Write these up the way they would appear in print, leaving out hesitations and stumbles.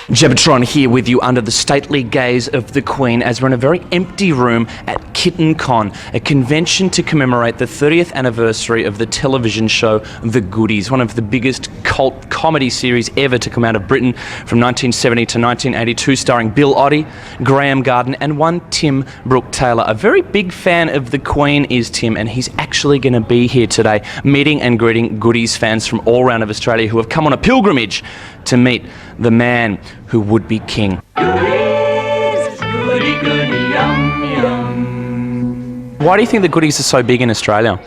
Jabbatron here with you under the stately gaze of the Queen as we're in a very empty room at Kitten Kon, a convention to commemorate the 30th anniversary of the television show The Goodies, one of the biggest cult comedy series ever to come out of Britain from 1970 to 1982, starring Bill Oddie, Graeme and one Tim Brooke-Taylor. A very big fan of the Queen is Tim, and he's actually going to be here today meeting and greeting Goodies fans from all around of Australia who have come on a pilgrimage to meet the man who would be king. Goodies, goody, goody, yum, yum. Why do you think the Goodies are so big in Australia?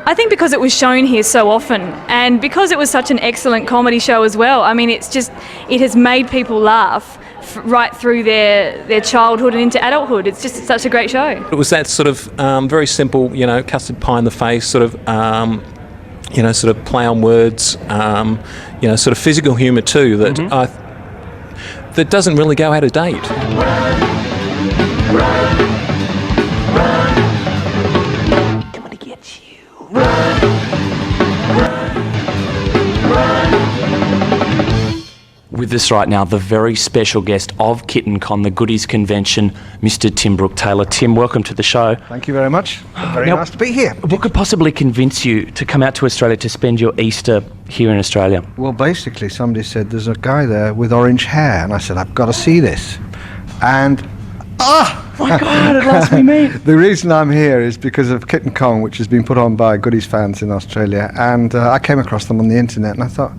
I think because it was shown here so often, and because it was such an excellent comedy show as well. I mean, it has made people laugh right through their childhood and into adulthood. It's just such a great show. It was that sort of very simple, custard pie in the face, sort of play on words, sort of physical humour too, that that doesn't really go out of date. I'm gonna get you. With us right now, the very special guest of Kitten Kon, the Goodies convention, Mr. Tim Brooke-Taylor. Tim, welcome to the show. Thank you very much. Very nice to be here. What could possibly convince you to come out to Australia to spend your Easter here in Australia? Well, basically, somebody said there's a guy there with orange hair, and I said, I've got to see this. And My God, at last we meet. the reason I'm here is because of Kitten Kon, which has been put on by Goodies fans in Australia, and I came across them on the internet, and I thought,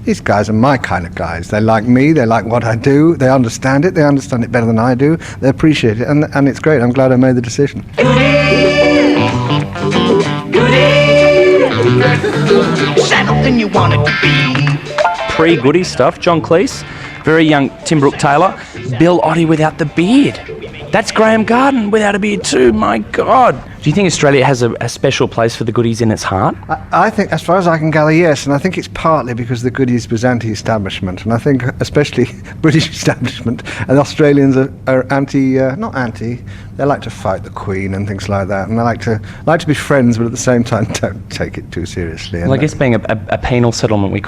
these guys are my kind of guys. They like me, they like what I do, they understand it better than I do, they appreciate it, and it's great. I'm glad I made the decision. Something you wanted to be. Pre-Goodies stuff, John Cleese, very young Tim Brooke-Taylor, Bill Oddie without the beard. That's Graeme without a beard too, my God. Do you think Australia has a special place for the Goodies in its heart? I think, as far as I can gather, yes, and I think it's partly because the Goodies was anti-establishment, and I think especially British establishment, and Australians are not anti, they like to fight the Queen and things like that, and they like to be friends, but at the same time don't take it too seriously. Well, I guess being a penal settlement, we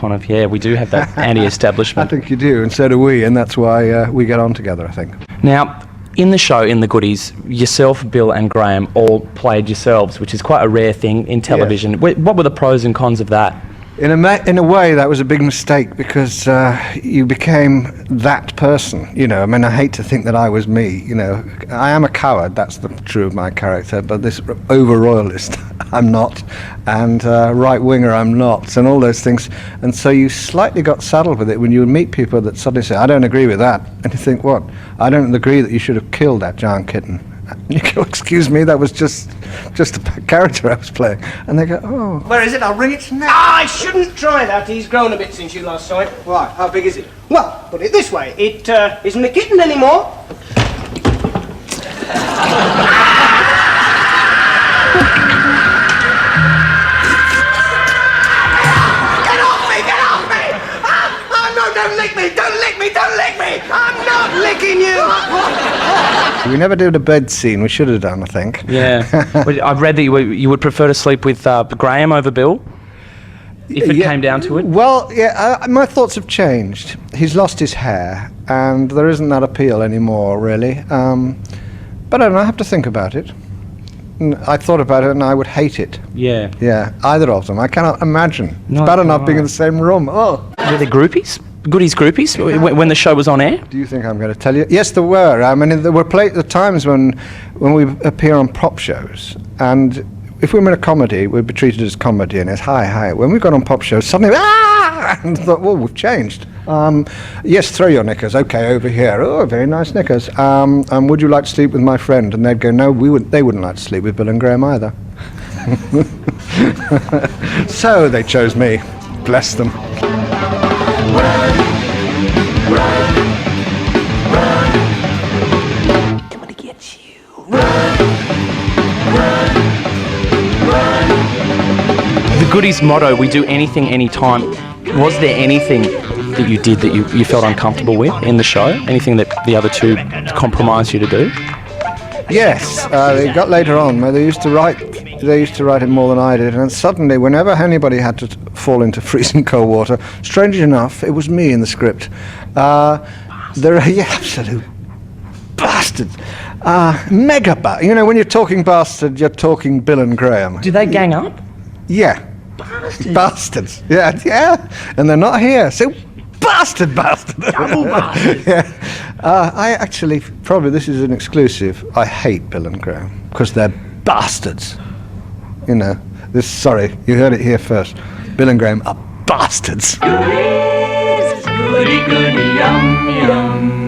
do have that anti-establishment. I think you do, and so do we, and that's why we get on together, I think. Now, in the show, in the Goodies, yourself, Bill and Graeme all played yourselves, which is quite a rare thing in television. Yes. What were the pros and cons of that? In a way, that was a big mistake because you became that person. I mean, I hate to think that I was me. I am a coward. That's the true of my character. But this over-royalist, I'm not, and right-winger, I'm not, and all those things. And so you slightly got saddled with it when you would meet people that suddenly say, "I don't agree with that," and you think, "What? I don't agree that you should have killed that giant kitten." And you go, "Excuse me, that was just a character I was playing." And they go, "Oh, Where is it? I'll ring it now. I shouldn't try that. He's grown a bit since you last saw it. why? How big is it?" Well, put it this way. It isn't a kitten anymore. Get off me! Get off me! Oh, no, don't lick me! Don't lick me! Don't lick me! I'm not licking you! We never did a bed scene. We should have done, I think. Yeah. Well, I've read that you would prefer to sleep with Graeme over Bill, if it came down to it. Well, yeah, my thoughts have changed. He's lost his hair, and there isn't that appeal anymore, really. But I don't know, I have to think about it. I thought about it, and I would hate it. Yeah. Yeah, either of them. I cannot imagine. No, It's bad enough right. being in the same room. Oh. Were there groupies? Goodies groupies when the show was on air? Do you think I'm going to tell you? Yes, there were. I mean, there were the times when we appear on prop shows, and if we were in a comedy, we'd be treated as comedy, and it's hi. When we got on pop shows, suddenly, and I thought, well, we've changed. Yes, throw your knickers. Okay, over here. Oh, very nice knickers. Would you like to sleep with my friend? And they'd go, no, they wouldn't like to sleep with Bill and Graeme either. So they chose me. Bless them. I'm gonna get you. The Goodies motto, we do anything, anytime. Was there anything that you did that you felt uncomfortable with in the show? Anything that the other two compromised you to do? Yes, it got later on where they used to write it more than I did, and suddenly whenever anybody had to fall into freezing cold water, strangely enough, it was me in the script. They're absolute bastards. Mega bastard. You know, when you're talking bastard, you're talking Bill and Graeme. Do they gang up? Yeah. Bastards. Yeah. And they're not here. So, bastard. Double bastard. Yeah. I actually, probably this is an exclusive, I hate Bill and Graeme because they're bastards. You know, sorry, you heard it here first. Bill and Graeme are bastards. Goody, goody, yum, yum.